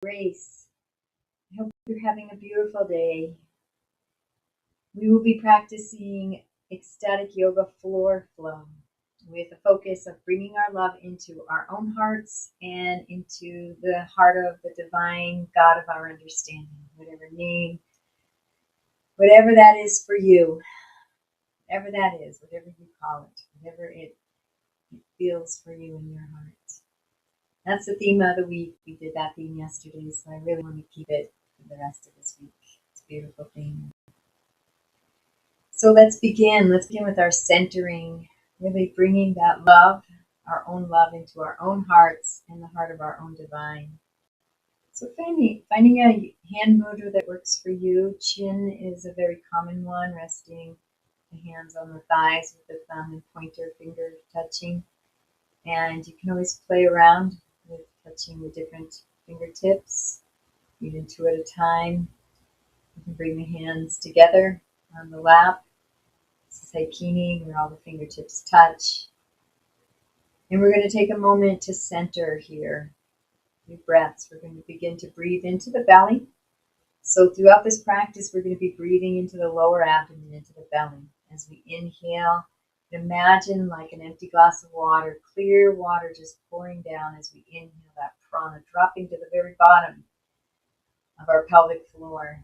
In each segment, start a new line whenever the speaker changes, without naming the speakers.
grace. I hope you're having a beautiful day. We will be practicing ecstatic yoga floor flow with a focus of bringing our love into our own hearts and into the heart of the divine God of our understanding, whatever name, whatever that is for you, whatever that is, whatever you call it, whatever it feels for you in your heart. That's the theme of the week. We did that theme yesterday, so I really want to keep it for the rest of this week. It's a beautiful theme. So let's begin. Let's begin with our centering, really bringing that love, our own love, into our own hearts and the heart of our own divine. So finding a hand mudra that works for you. Chin is a very common one, resting the hands on the thighs with the thumb and pointer finger touching. And you can always play around with touching the different fingertips, even two at a time. You can bring the hands together on the lap. This is Haikini, where all the fingertips touch. And we're going to take a moment to center here. Few breaths. We're going to begin to breathe into the belly. So throughout this practice, we're going to be breathing into the lower abdomen, into the belly. As we inhale, imagine like an empty glass of water, clear water just pouring down as we inhale that prana, dropping to the very bottom of our pelvic floor.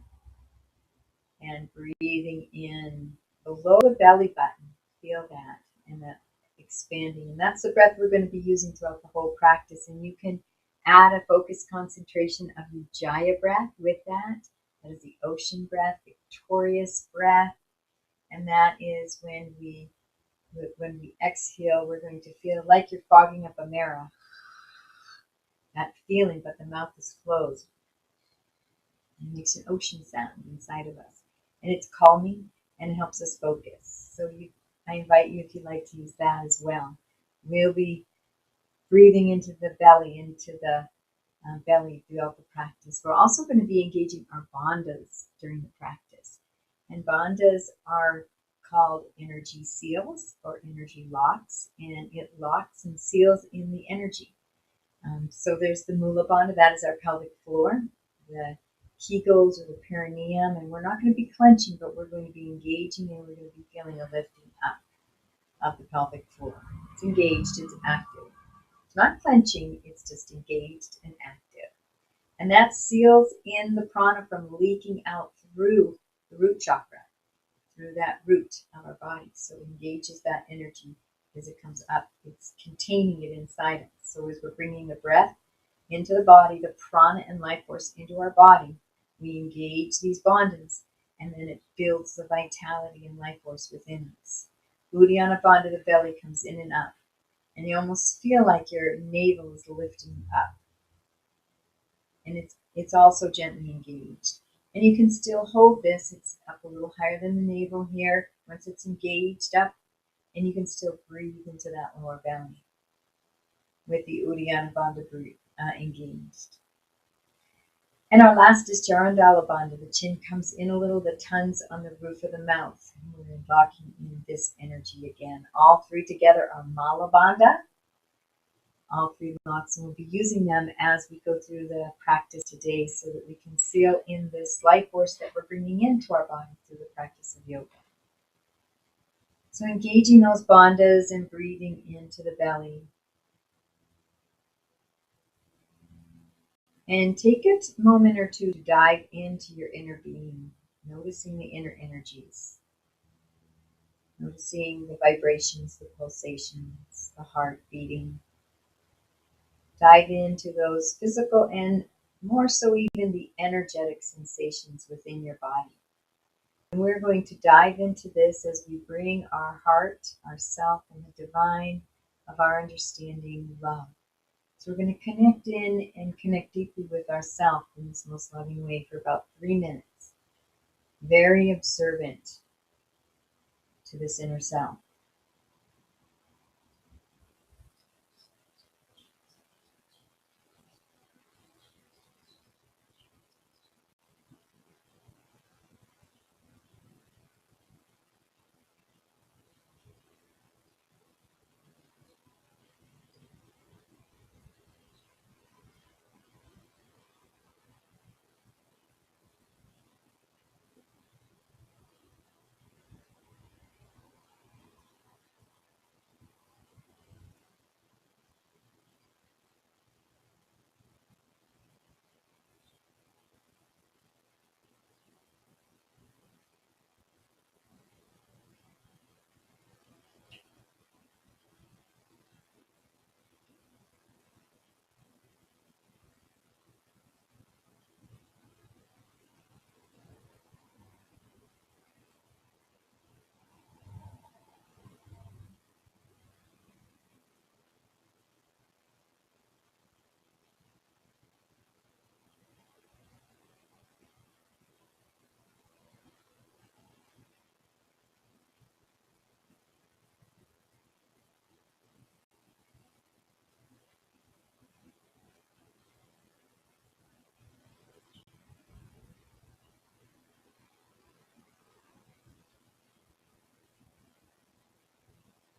And breathing in below the belly button. Feel that and that expanding. And that's the breath we're going to be using throughout the whole practice. And you can add a focused concentration of Ujjayi breath with that. That is the ocean breath, victorious breath. And that is when we exhale, we're going to feel like you're fogging up a mirror. That feeling, but the mouth is closed. It makes an ocean sound inside of us. And it's calming and it helps us focus. So I invite you, if you'd like to use that as well. We'll be breathing into the belly, throughout the practice. We're also going to be engaging our bandhas during the practice. And bandhas are called energy seals or energy locks, and it locks and seals in the energy. So there's the Mula Bandha, that is our pelvic floor, the Kegels or the perineum, and we're not going to be clenching, but we're going to be engaging and we're going to be feeling a lifting up of the pelvic floor. It's engaged, it's active. It's not clenching, it's just engaged and active. And that seals in the prana from leaking out through the root chakra, through that root of our body. So it engages that energy as it comes up. It's containing it inside us. So as we're bringing the breath into the body, the prana and life force into our body, we engage these bandhas, and then it builds the vitality and life force within us. Uddiyana Bandha, the belly comes in and up, and you almost feel like your navel is lifting up. And it's also gently engaged. And you can still hold this. It's up a little higher than the navel here. Once it's engaged up, and you can still breathe into that lower belly with the Uddiyana Bandha engaged. And our last is Jarandala Bandha. The chin comes in a little, the tongue's on the roof of the mouth. And we're locking in this energy again. All three together are Mala Bandha. All three locks, and we'll be using them as we go through the practice today so that we can seal in this life force that we're bringing into our body through the practice of yoga. So engaging those bandhas and breathing into the belly. And take a moment or two to dive into your inner being, noticing the inner energies, noticing the vibrations, the pulsations, the heart beating. Dive into those physical and more so even the energetic sensations within your body. And we're going to dive into this as we bring our heart, ourself, and the divine of our understanding love. So we're going to connect in and connect deeply with ourself in this most loving way for about 3 minutes. Very observant to this inner self.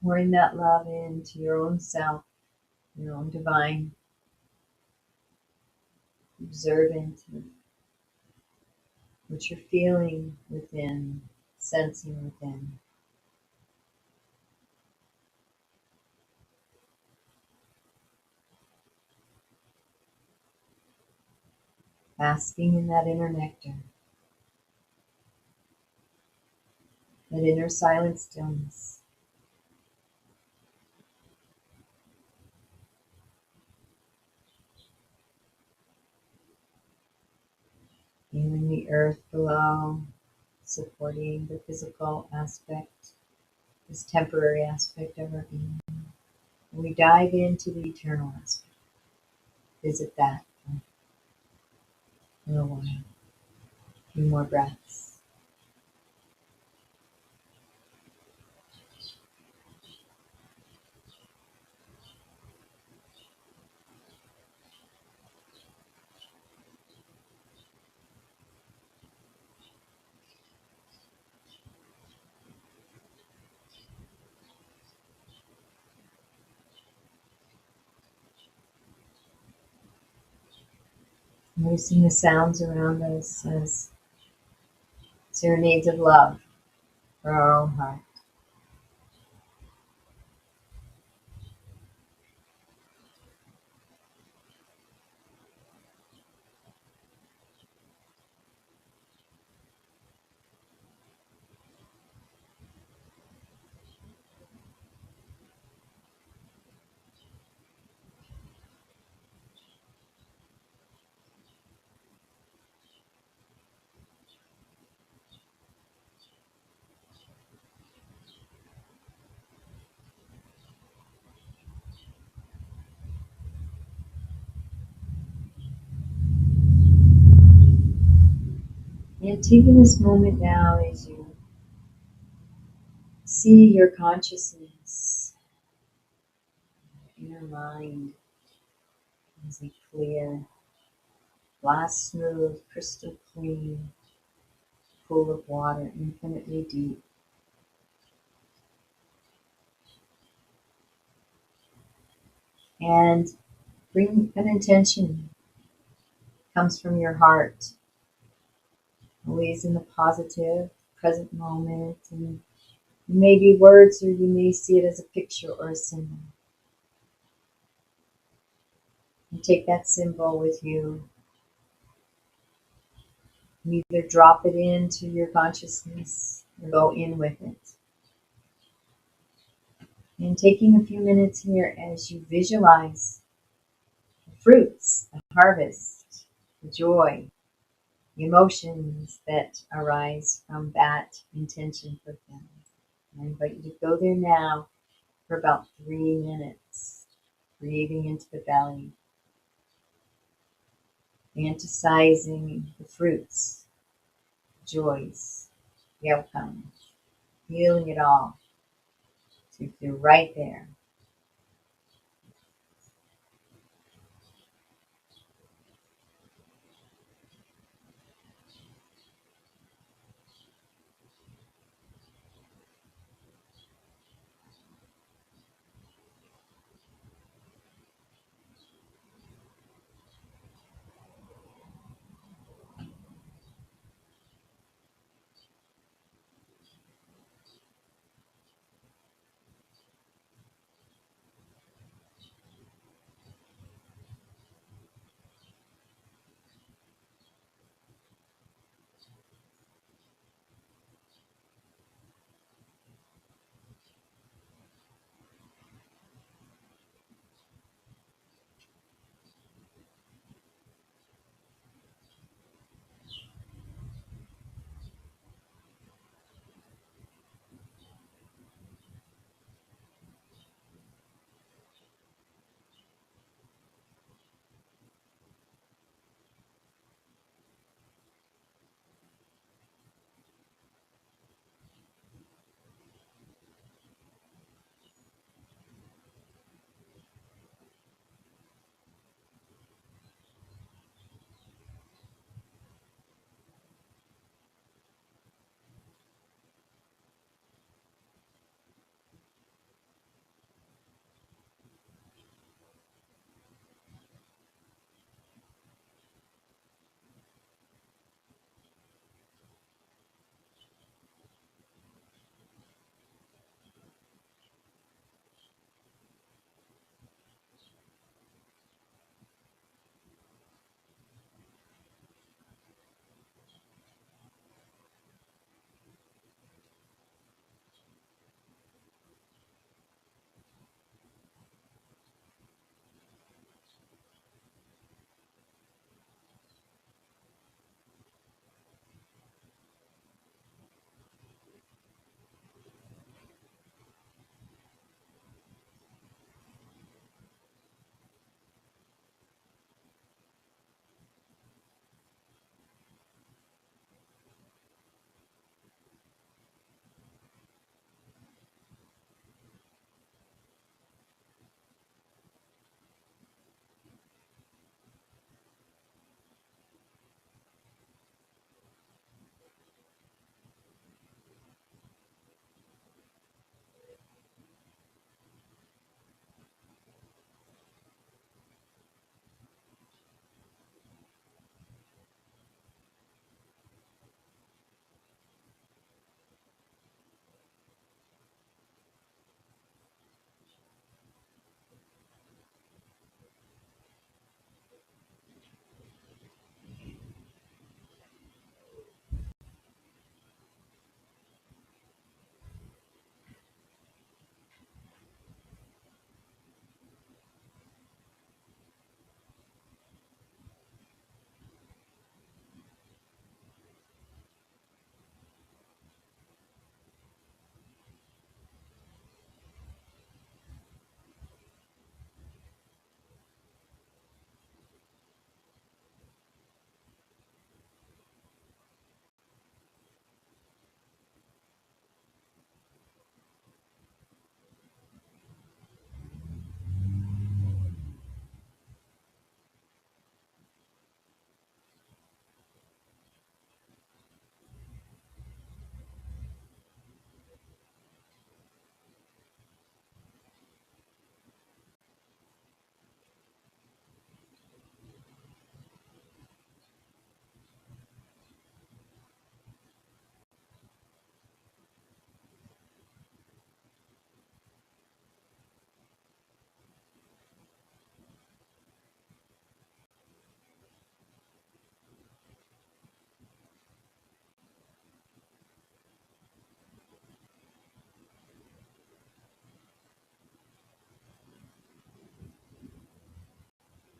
pouring that love into your own self, your own divine, observant of what you're feeling within, sensing within. Basking in that inner nectar, that inner silent stillness. Feeling the earth below, supporting the physical aspect, this temporary aspect of our being. And we dive into the eternal aspect. Visit that for a little while. A few more breaths. Noticing the sounds around us as serenades of love for our own heart. And taking this moment now as you see your consciousness, inner mind, as a clear, glass smooth, crystal clean pool of water, infinitely deep. And bring an intention, comes from your heart, always in the positive, present moment, and maybe words, or you may see it as a picture or a symbol. And take that symbol with you. You either drop it into your consciousness or go in with it. And taking a few minutes here as you visualize the fruits, the harvest, the joy, the emotions that arise from that intention for them. I invite you to go there now for about 3 minutes, breathing into the belly, fantasizing the fruits, joys, the outcomes, feeling it all. So you feel right there.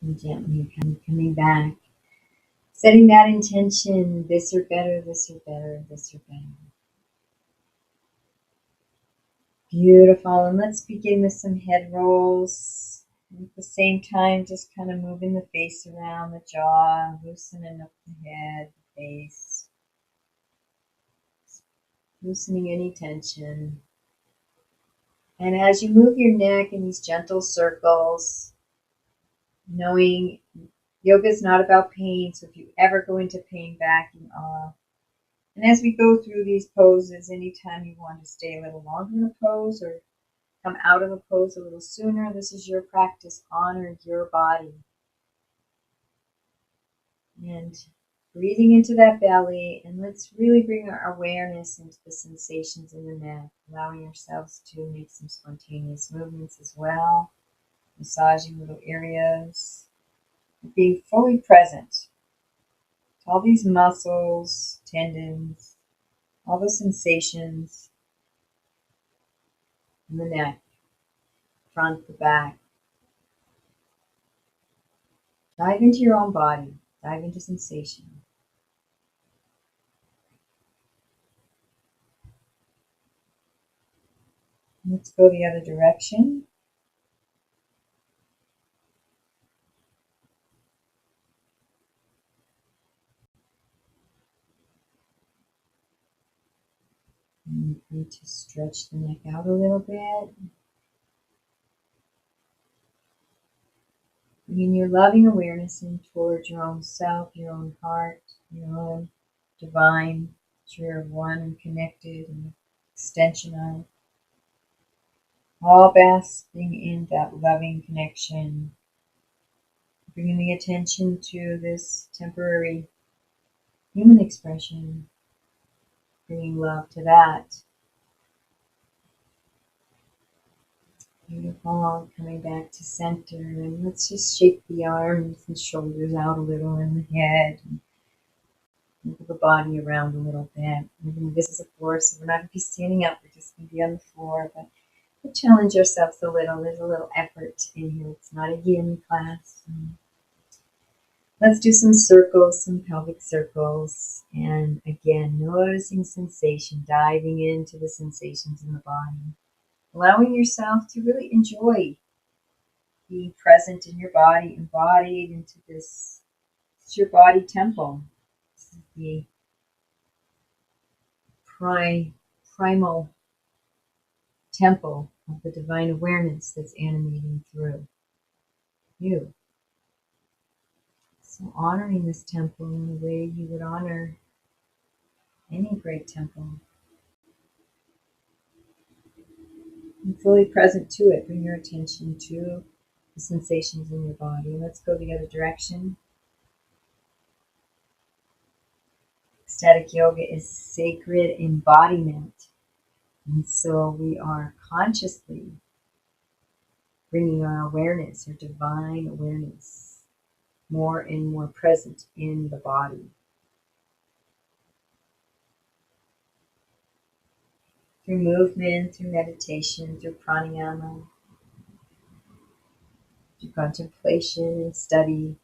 And gently coming back. Setting that intention, this or better, this or better, this or better. Beautiful. And let's begin with some head rolls. And at the same time, just kind of moving the face around the jaw, loosening up the head, the face, loosening any tension. And as you move your neck in these gentle circles, knowing yoga is not about pain, so if you ever go into pain, backing off. And as we go through these poses, anytime you want to stay a little longer in a pose or come out of a pose a little sooner, this is your practice. Honor your body. And breathing into that belly, and let's really bring our awareness into the sensations in the neck, allowing ourselves to make some spontaneous movements as well, massaging little areas, being fully present to all these muscles, tendons, all the sensations in the neck, front, the back. Dive into your own body, dive into sensation. Let's go the other direction. And you need to stretch the neck out a little bit. Bringing your loving awareness in towards your own self, your own heart, your own divine nature of one and connected and extension of. All basking in that loving connection. Bringing the attention to this temporary human expression. Bringing love to that. Beautiful. Coming back to center. And let's just shake the arms and shoulders out a little in the head. And move the body around a little bit. This is a floor, so we're not going to be standing up. We're just going to be on the floor. But we'll challenge ourselves a little. There's a little effort in here. It's not a yin class. Let's do some circles, some pelvic circles. And again, noticing sensation, diving into the sensations in the body. Allowing yourself to really enjoy being present in your body, embodied into this. It's your body temple. This is the primal temple of the divine awareness that's animating through you. So honoring this temple in the way you would honor any great temple. And fully present to it. Bring your attention to the sensations in your body. Let's go the other direction. Ecstatic yoga is sacred embodiment. And so we are consciously bringing our awareness, our divine awareness, more and more present in the body. Through movement, through meditation, through pranayama, through contemplation and study,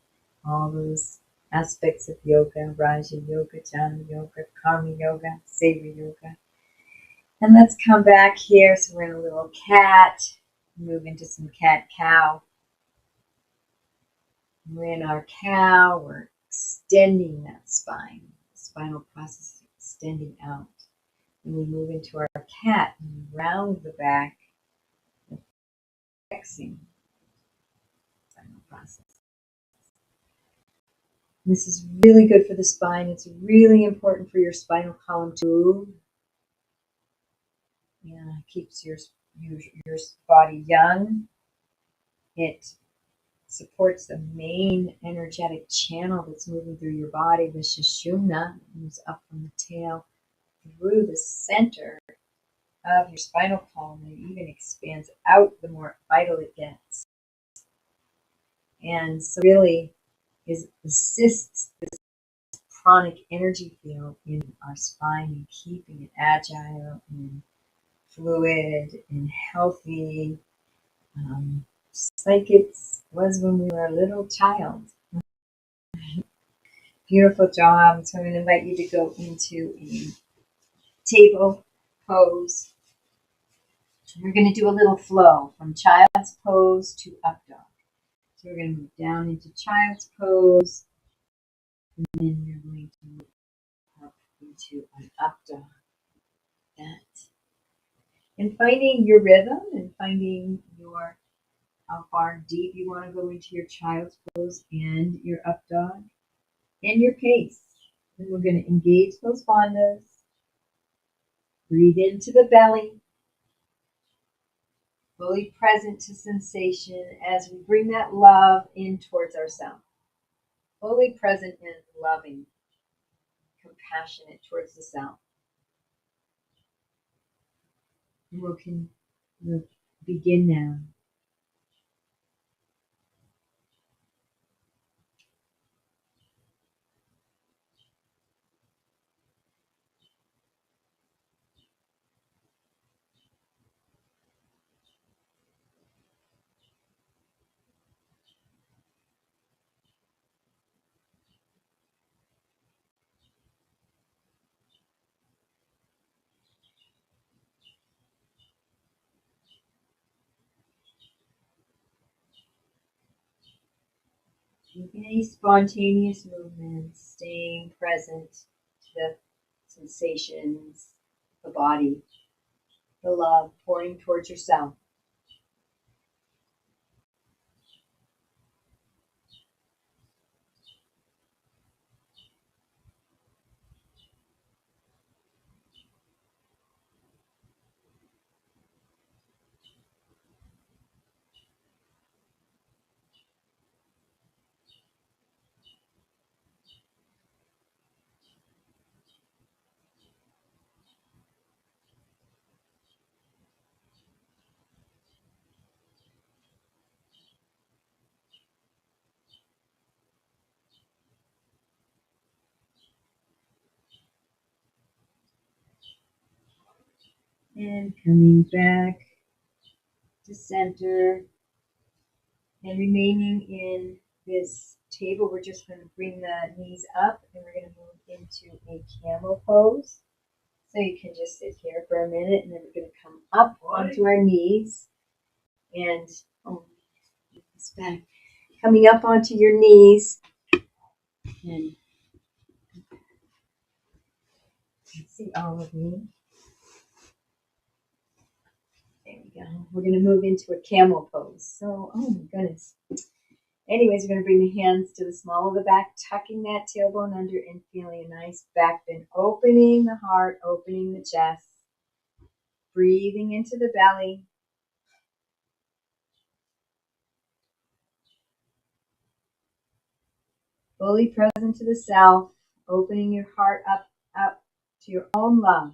all those aspects of yoga, Raja Yoga, Jnana Yoga, Karma Yoga, Seva Yoga. And let's come back here. So we're in a little cat, move into some cat-cow. We're in our cow, we're extending that spine, the spinal process is extending out. And we move into our cat and round the back, flexing spinal process. This is really good for the spine. It's really important for your spinal column too. Yeah, keeps your body young. It supports the main energetic channel that's moving through your body, the Sushumna, moves up from the tail through the center of your spinal column and even expands out the more vital it gets. And so really assists this pranic energy field in our spine and keeping it agile and fluid and healthy. just like it was when we were a little child. Beautiful job. So I'm going to invite you to go into a table pose. We're going to do a little flow from child's pose to up dog. So we're going to move down into child's pose, and then you're going to move up into an up dog. That. And finding your rhythm and finding your how far deep you want to go into your child's pose and your up dog and your pace. And we're going to engage those bandhas. Breathe into the belly. Fully present to sensation as we bring that love in towards ourselves. Fully present and loving, compassionate towards the self. And we'll begin now. Keeping any spontaneous movements, staying present to the sensations, the body, the love pouring towards yourself. And coming back to center and remaining in this table, we're just going to bring the knees up and we're going to move into a camel pose. So you can just sit here for a minute and then we're going to come up onto our knees and this back. Coming up onto your knees and see all of me. There we go. We're going to move into a camel pose. So, oh my goodness. Anyways, we're going to bring the hands to the small of the back, tucking that tailbone under and feeling a nice back bend, opening the heart, opening the chest, breathing into the belly. Fully present to the self, opening your heart up to your own love.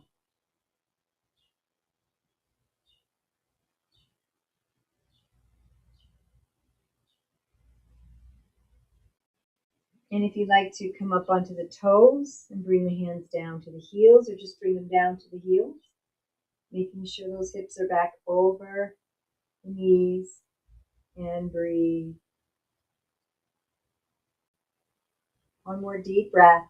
And if you'd like to come up onto the toes and bring the hands down to the heels or just bring them down to the heels, making sure those hips are back over the knees and breathe. One more deep breath.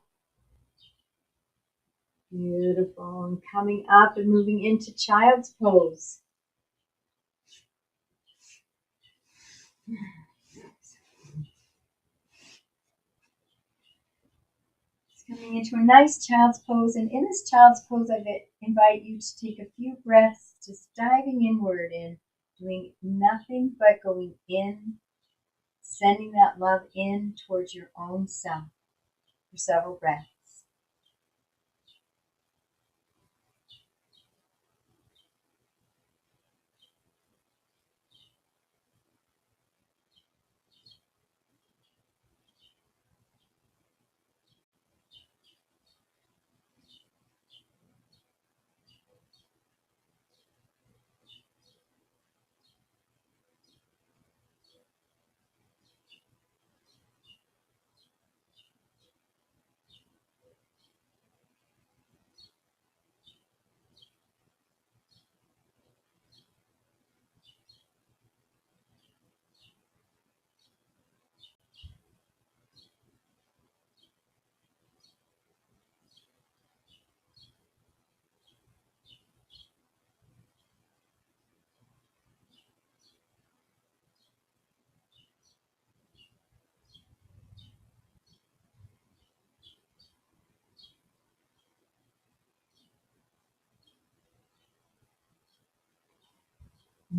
Beautiful. And coming up and moving into child's pose. Coming into a nice child's pose, and in this child's pose I invite you to take a few breaths, just diving inward and doing nothing but going in, sending that love in towards your own self for several breaths.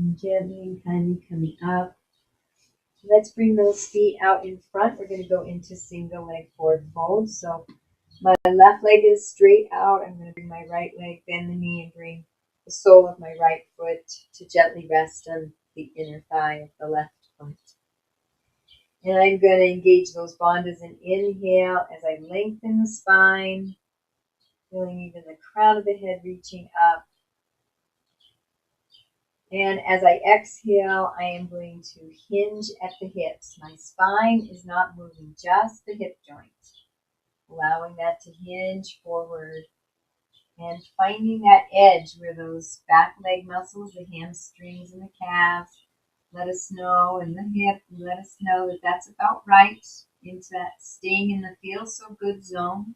And gently and kindly coming up. Let's bring those feet out in front. We're going to go into single leg forward fold. So my left leg is straight out. I'm going to bring my right leg, bend the knee, and bring the sole of my right foot to gently rest on the inner thigh of the left foot. And I'm going to engage those bandhas and inhale as I lengthen the spine, feeling even the crown of the head reaching up. And as I exhale, I am going to hinge at the hips. My spine is not moving, just the hip joint. Allowing that to hinge forward and finding that edge where those back leg muscles, the hamstrings and the calves, let us know, and the hip, let us know that that's about right, into that staying in the feel so good zone.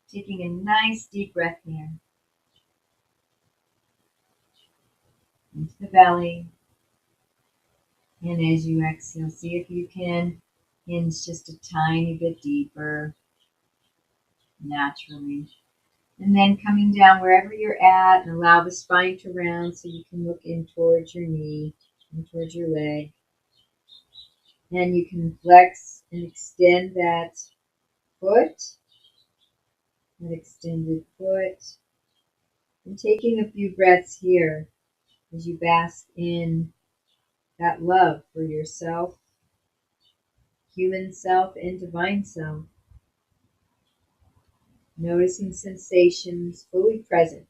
Taking a nice deep breath here. Into the belly. And as you exhale, see if you can hinge just a tiny bit deeper, naturally. And then coming down wherever you're at, and allow the spine to round so you can look in towards your knee and towards your leg. And you can flex and extend that foot, that extended foot. And taking a few breaths here as you bask in that love for yourself, human self, and divine self. Noticing sensations fully present.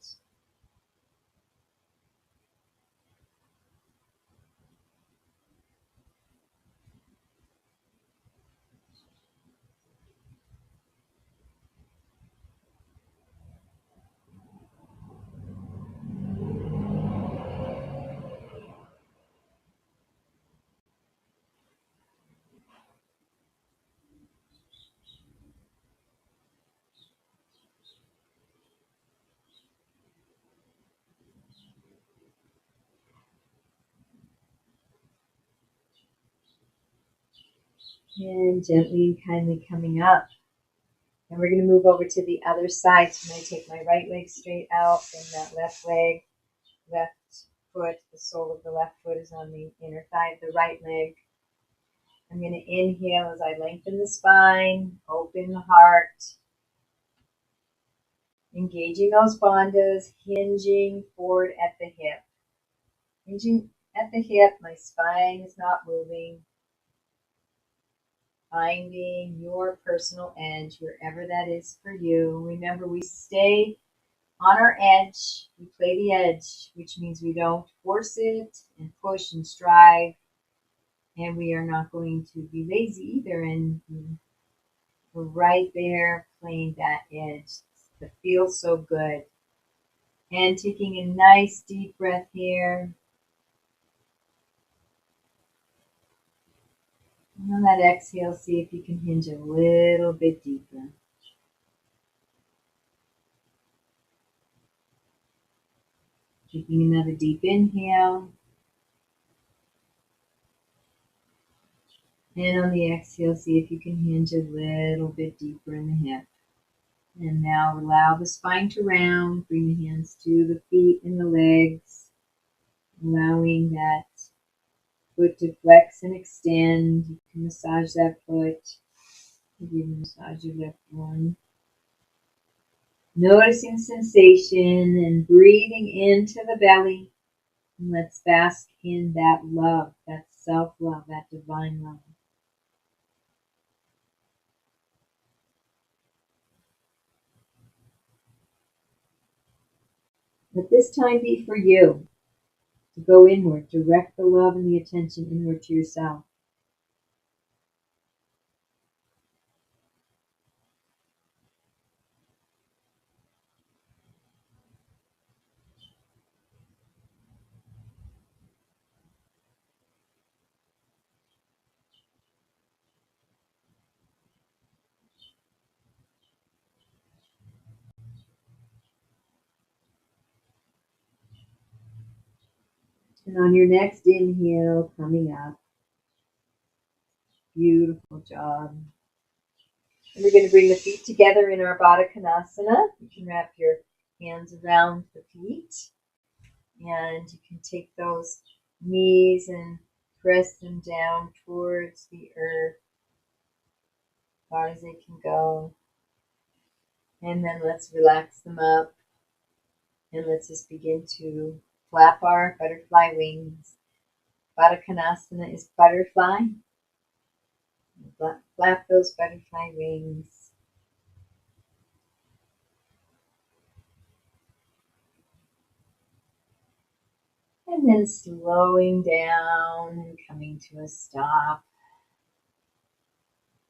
And gently and kindly coming up. And we're going to move over to the other side. So I'm going to take my right leg straight out, and that left leg, left foot, the sole of the left foot is on the inner thigh of the right leg. I'm going to inhale as I lengthen the spine, open the heart, engaging those bandhas, hinging forward at the hip. Hinging at the hip, my spine is not moving. Finding your personal edge wherever that is for you. Remember, we stay on our edge. We play the edge, which means we don't force it and push and strive. And we are not going to be lazy either. And we're right there playing that edge. It feels so good. And taking a nice deep breath here. And on that exhale, see if you can hinge a little bit deeper. Taking another deep inhale. And on the exhale, see if you can hinge a little bit deeper in the hip. And now allow the spine to round. Bring the hands to the feet and the legs. Allowing that foot to flex and extend. You can massage that foot. Maybe even massage your left one. Noticing sensation and breathing into the belly. And let's bask in that love, that self-love, that divine love. Let this time be for you to go inward, direct the love and the attention inward to yourself. And on your next inhale, coming up, beautiful job. And we're going to bring the feet together in our Baddha Kanasana. You can wrap your hands around the feet, and you can take those knees and press them down towards the earth as far as they can go. And then let's relax them up. And let's just begin to flap our butterfly wings. Vadakanasana is butterfly. Flap those butterfly wings. And then slowing down and coming to a stop.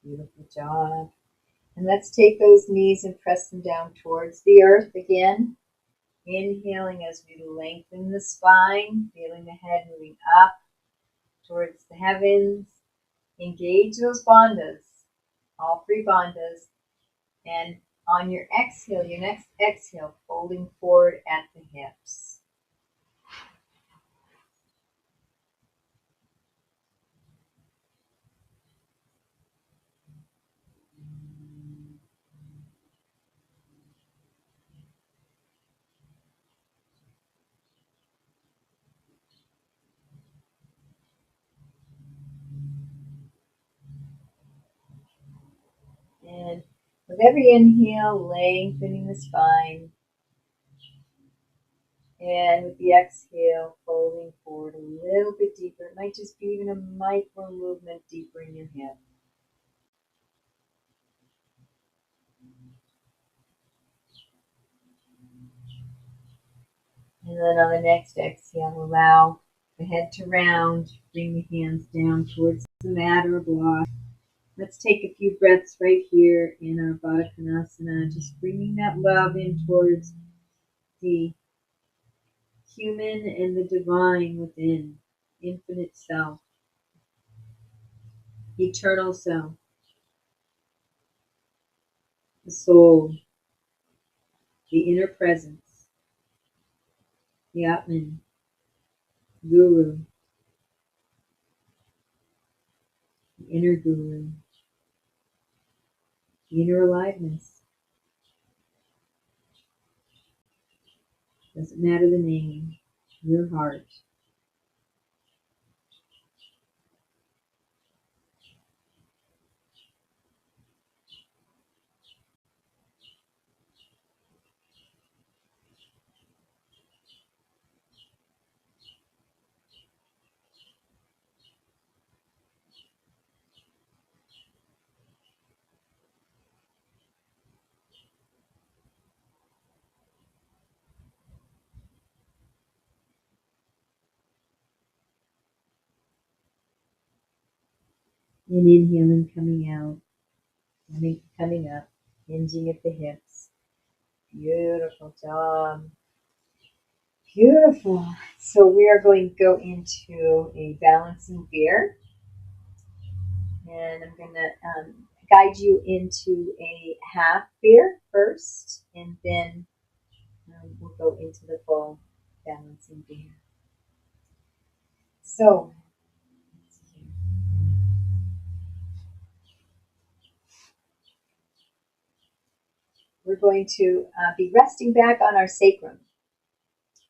Beautiful job. And let's take those knees and press them down towards the earth again. Inhaling as we lengthen the spine, feeling the head moving up towards the heavens. Engage those bandhas, all three bandhas. And on your exhale, your next exhale, folding forward at the hips. And with every inhale, lengthening the spine. And with the exhale, folding forward a little bit deeper. It might just be even a micro movement deeper in your hip. And then on the next exhale, allow the head to round. Bring the hands down towards the mat or block. Let's take a few breaths right here in our Vadakanasana, just bringing that love in towards the human and the divine within, infinite self, eternal self, the soul, the inner presence, the Atman, Guru, the inner Guru, the inner aliveness. Doesn't matter the name, your heart. And inhaling, coming out, coming up, hinging at the hips. Beautiful job. Beautiful. So we are going to go into a balancing bear. And I'm going to guide you into a half bear first. And then we'll go into the full balancing bear. So we're going to be resting back on our sacrum.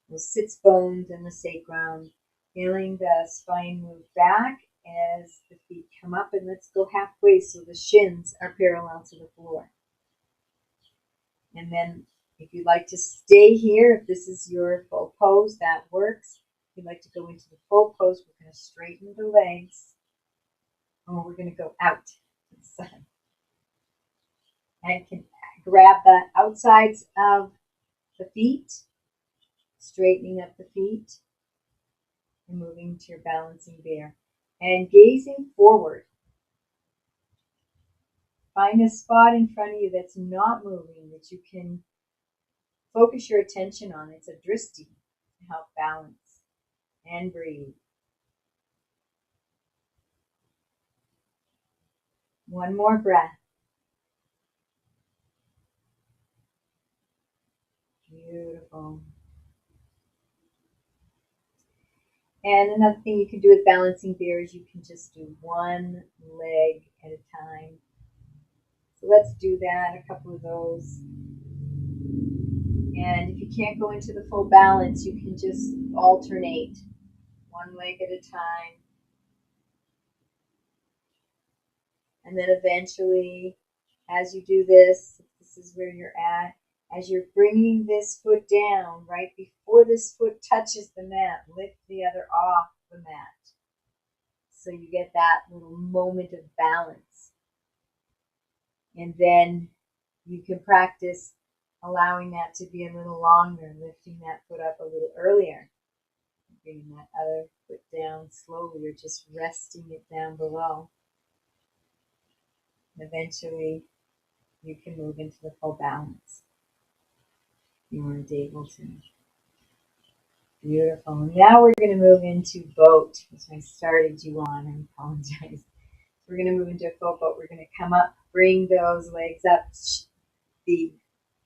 Those sits bones in the sacrum, feeling the spine move back as the feet come up, and let's go halfway so the shins are parallel to the floor. And then if you'd like to stay here, if this is your full pose, that works. If you'd like to go into the full pose, we're going to straighten the legs. Or we're going to go out to the side. And can grab the outsides of the feet, straightening up the feet, and moving to your balancing bear. And gazing forward. Find a spot in front of you that's not moving, that you can focus your attention on. It's a drishti to help balance. And breathe. One more breath. Beautiful. And another thing you can do with balancing bear is you can just do one leg at a time. So let's do that, a couple of those. And if you can't go into the full balance, you can just alternate one leg at a time. And then eventually, as you do this, this is where you're at, as you're bringing this foot down, right before this foot touches the mat, lift the other off the mat. So you get that little moment of balance. And then you can practice allowing that to be a little longer, lifting that foot up a little earlier. Bringing that other foot down slowly or just resting it down below. Eventually, you can move into the full balance. You weren't able to. Beautiful. Now we're going to move into boat, which I started you on. I apologize. We're going to move into a full boat. We're going to come up, bring those legs up. The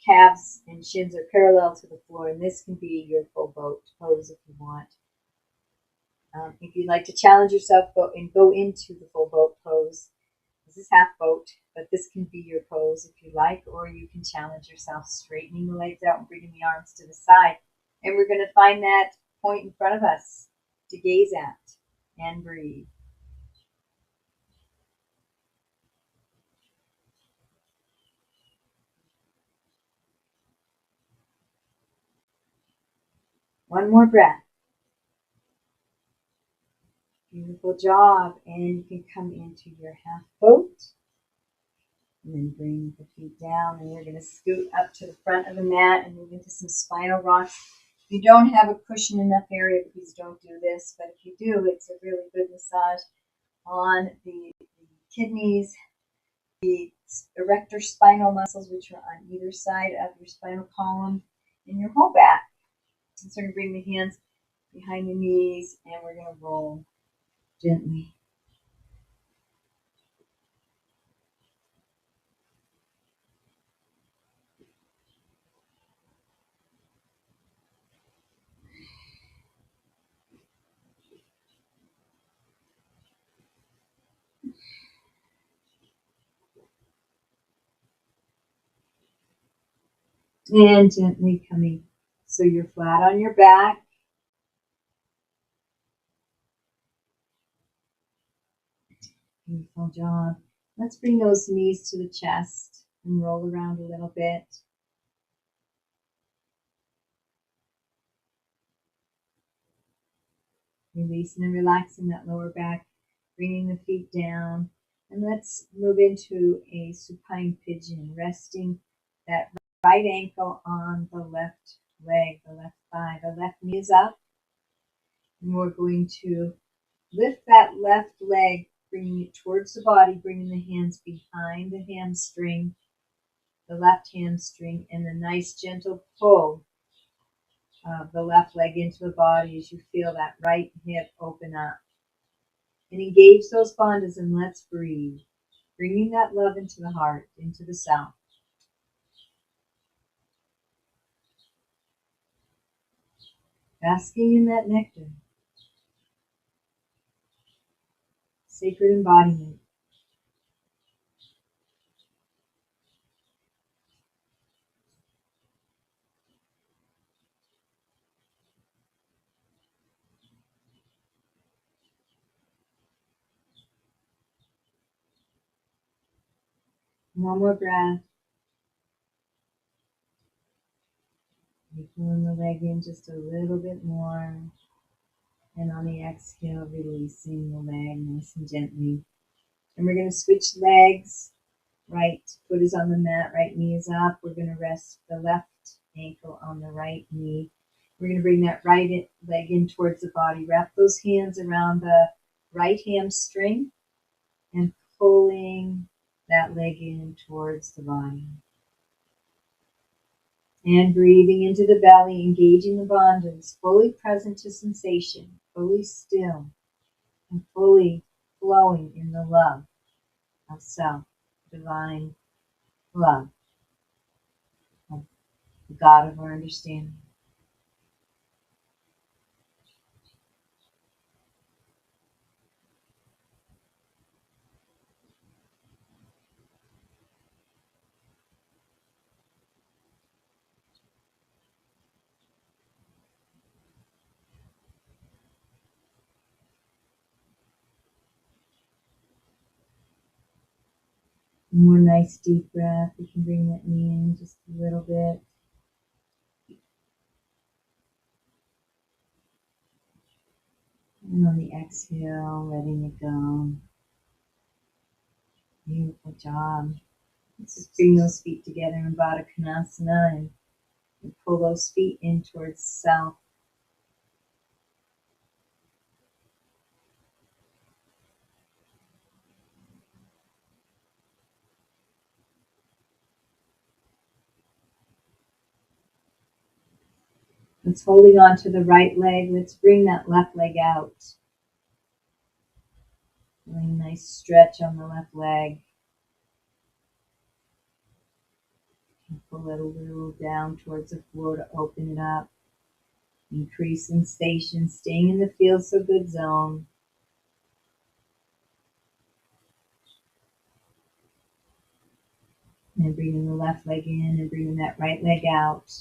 calves and shins are parallel to the floor, and this can be your full boat pose if you want. If you'd like to challenge yourself and go into the full boat pose, this is half boat, but this can be your pose if you like, or you can challenge yourself straightening the legs out and bringing the arms to the side. And we're going to find that point in front of us to gaze at and breathe. One more breath. Beautiful job. And you can come into your half boat. And then bring the feet down. And we're going to scoot up to the front of the mat and move into some spinal rocks. If you don't have a cushion enough area, please don't do this. But if you do, it's a really good massage on the kidneys, the erector spinal muscles, which are on either side of your spinal column, and your whole back. And so we're going to bring the hands behind the knees, and we're going to roll gently. And gently coming. So you're flat on your back. Beautiful job. Let's bring those knees to the chest and roll around a little bit. Releasing and relaxing that lower back, bringing the feet down. And let's move into a supine pigeon, resting that right ankle on the left leg, the left thigh. The left knee is up. And we're going to lift that left leg, bringing it towards the body, bringing the hands behind the hamstring, the left hamstring, and the nice gentle pull of the left leg into the body as you feel that right hip open up. And engage those bandhas and let's breathe. Bringing that love into the heart, into the self. Basking in that nectar. Sacred embodiment. One more breath. You're pulling the leg in just a little bit more. And on the exhale, releasing the leg nice and gently. And we're going to switch legs. Right foot is on the mat, right knee is up. We're going to rest the left ankle on the right knee. We're going to bring that right leg in towards the body. Wrap those hands around the right hamstring and pulling that leg in towards the body. And breathing into the belly, engaging the bandhas, fully present to sensation, fully still, and fully flowing in the love of self, divine love of the God of our understanding. One more nice deep breath. You can bring that knee in just a little bit. And on the exhale, letting it go. Beautiful job. Let's just bring those feet together in Vadakanasana and pull those feet in towards self. Let's holding on to the right leg. Let's bring that left leg out. Really nice stretch on the left leg. Pull it a little down towards the floor to open it up. Increase sensation, staying in the feel so good zone. And bringing the left leg in and bringing that right leg out.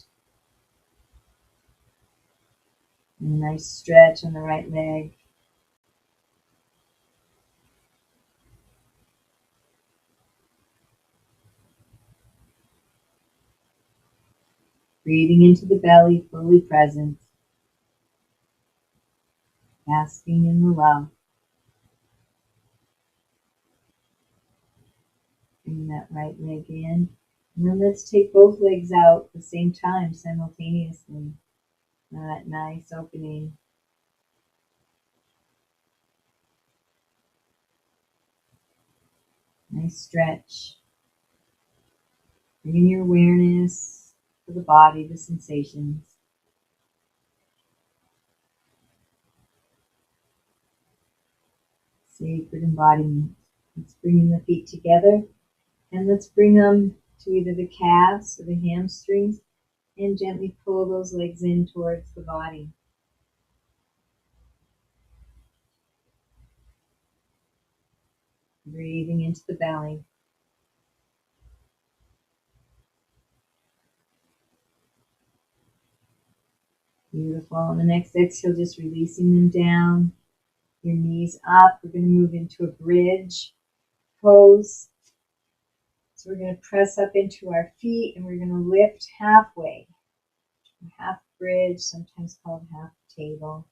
And a nice stretch on the right leg. Breathing into the belly, fully present. Basking in the love. Bring that right leg in. And then let's take both legs out at the same time, simultaneously. That nice opening. Nice stretch. Bringing your awareness to the body, the sensations. Sacred embodiment. Let's bring the feet together and let's bring them to either the calves or the hamstrings and gently pull those legs in towards the body. Breathing into the belly. Beautiful. On the next exhale, just releasing them down. Your knees up. We're going to move into a bridge pose. So we're going to press up into our feet and we're going to lift halfway. Half bridge, sometimes called half table.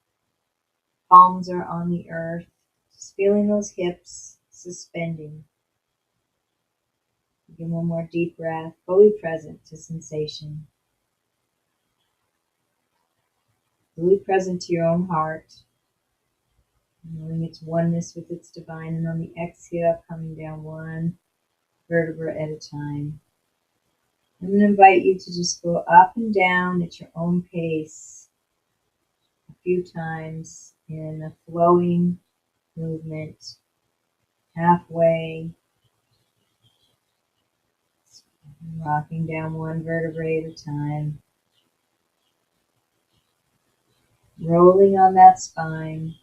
Palms are on the earth. Just feeling those hips suspending. Again, one more deep breath, fully present to sensation. Fully present to your own heart. Knowing its oneness with its divine. And on the exhale, coming down one vertebra at a time. I'm going to invite you to just go up and down at your own pace a few times in a flowing movement, halfway, rocking down one vertebrae at a time, rolling on that spine,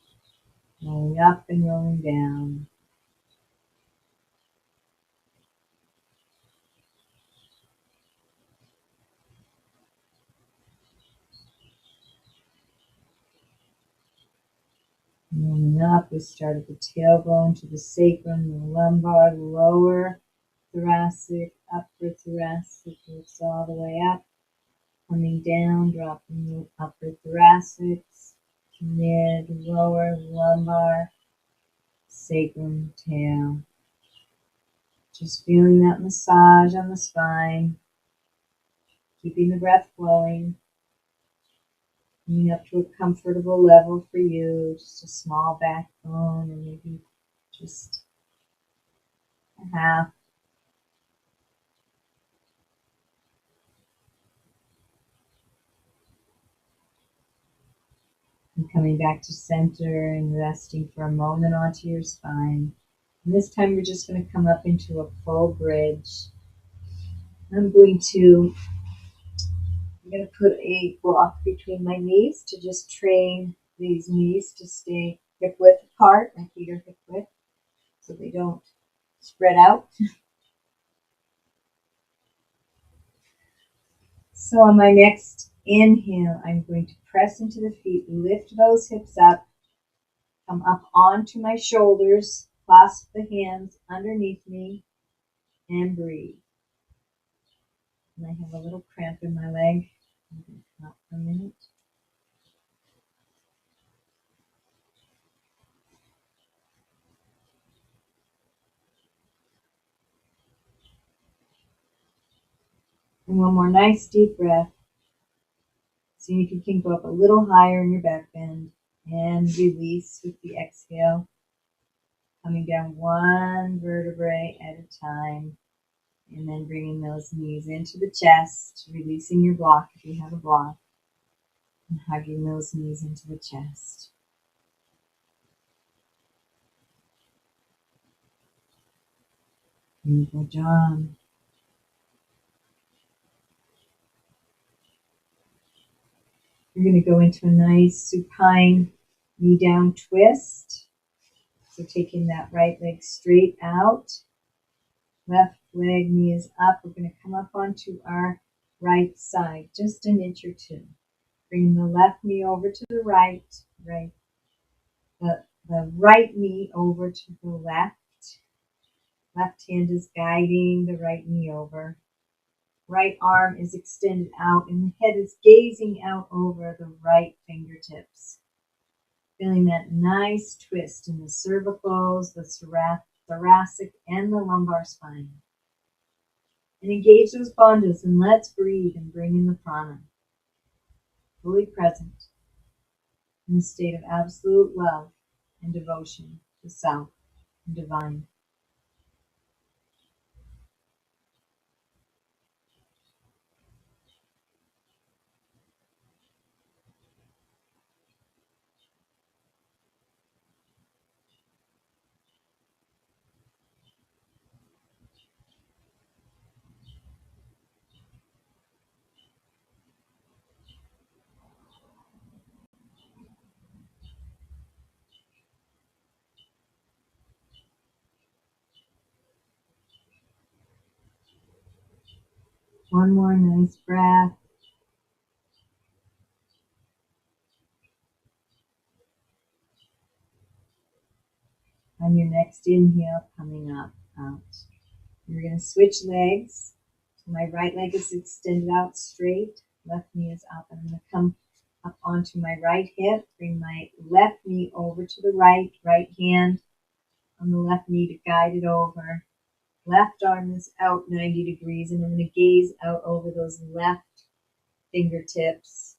rolling up and rolling down. Rolling up, we start at the tailbone to the sacrum, the lumbar, the lower thoracic, upper thoracic, lifts all the way up. Coming down, dropping the upper thoracics, mid, lower, lumbar, sacrum, tail. Just feeling that massage on the spine, keeping the breath flowing, coming up to a comfortable level for you, just a small backbone or maybe just a half. And coming back to center and resting for a moment onto your spine. And this time we're just going to come up into a full bridge. I'm going to put a block between my knees to just train these knees to stay hip width apart. My feet are hip width so they don't spread out. So on my next inhale, I'm going to press into the feet, lift those hips up, come up onto my shoulders, clasp the hands underneath me, and breathe. And I have a little cramp in my leg. I'm going to come out for a minute. And one more nice deep breath. See if you can go up a little higher in your back bend. And release with the exhale. Coming down one vertebrae at a time. And then bringing those knees into the chest. Releasing your block if you have a block. And hugging those knees into the chest. Beautiful job. You're going to go into a nice supine knee down twist. So taking that right leg straight out. Left leg, knee is up. We're going to come up onto our right side, just an inch or two. Bring the left knee over to the right. The right knee over to the left. Left hand is guiding the right knee over. Right arm is extended out and the head is gazing out over the right fingertips. Feeling that nice twist in the cervicals, the thoracic, and the lumbar spine. And engage those bandhas and let's breathe and bring in the prana. Fully present in a state of absolute love and devotion to self and divine. One more nice breath. On your next inhale, coming up, out. You're going to switch legs. So my right leg is extended out straight. Left knee is up. I'm going to come up onto my right hip. Bring my left knee over to the right. Right hand on the left knee to guide it over. Left arm is out 90 degrees. And I'm going to gaze out over those left fingertips.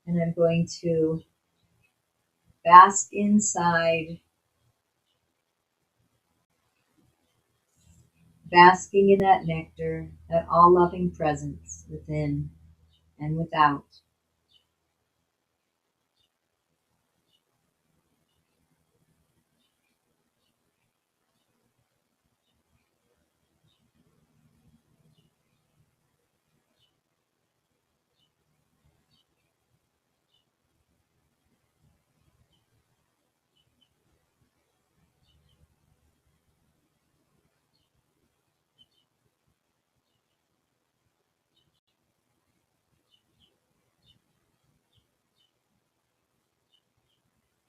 And I'm going to bask inside, basking in that nectar, that all-loving presence within and without.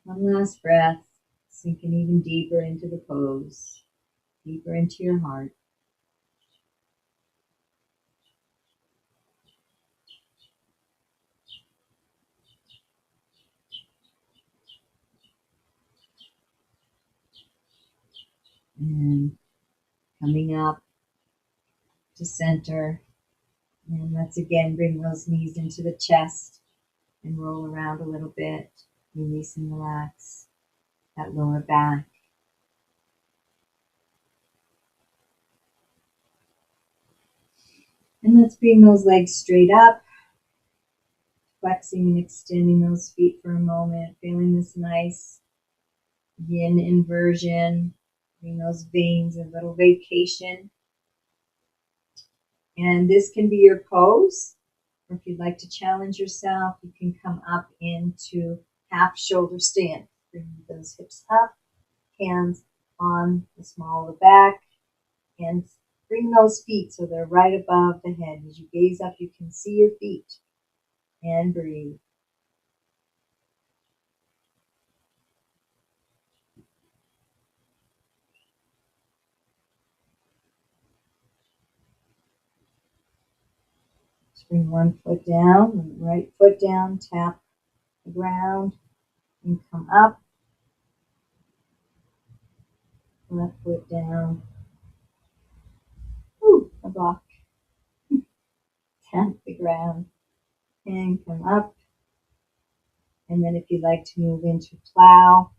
One last breath, sinking even deeper into the pose, deeper into your heart. And coming up to center. And let's again bring those knees into the chest and roll around a little bit. Release and relax that lower back. And let's bring those legs straight up, flexing and extending those feet for a moment, feeling this nice yin inversion, bring those veins a little vacation. And this can be your pose, or if you'd like to challenge yourself, you can come up into half shoulder stand. Bring those hips up, hands on the small of the back, and bring those feet so they're right above the head. As you gaze up, you can see your feet. And breathe. Bring one foot down, right foot down, tap the ground, and come up. Left foot down. A block. Tap the ground and come up. And then if you'd like to move into plow,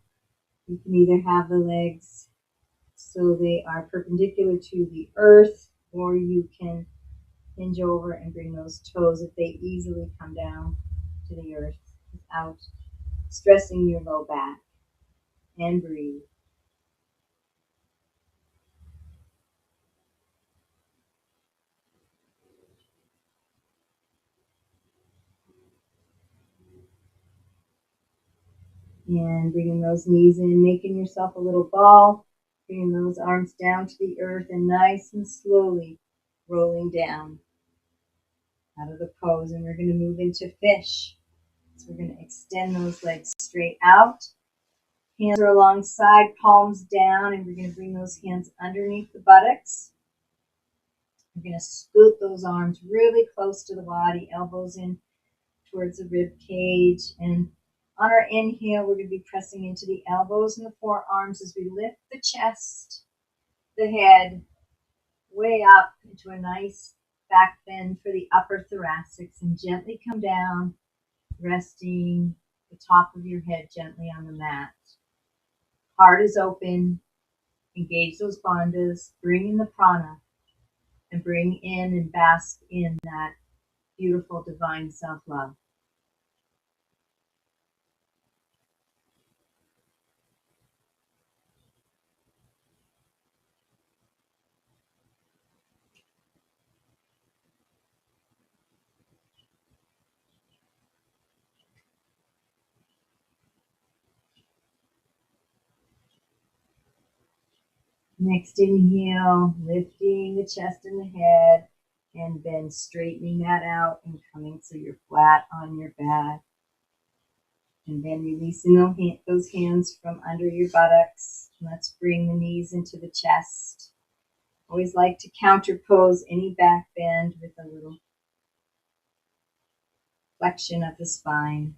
you can either have the legs so they are perpendicular to the earth, or you can hinge over and bring those toes if they easily come down to the earth without stressing your low back. And breathe. And bringing those knees in, making yourself a little ball, bringing those arms down to the earth and nice and slowly rolling down out of the pose. And we're going to move into fish. So we're going to extend those legs straight out. Hands are alongside, palms down, and we're going to bring those hands underneath the buttocks. We're going to scoot those arms really close to the body, elbows in towards the rib cage. And on our inhale, we're going to be pressing into the elbows and the forearms as we lift the chest, the head, way up into a nice back bend for the upper thoracics, and gently come down, resting the top of your head gently on the mat. Heart is open. Engage those bandhas. Bring in the prana and bring in and bask in that beautiful divine self-love. Next inhale, lifting the chest and the head, and then straightening that out and coming so you're flat on your back. And then releasing those hands from under your buttocks. Let's bring the knees into the chest. Always like to counterpose any back bend with a little flexion of the spine.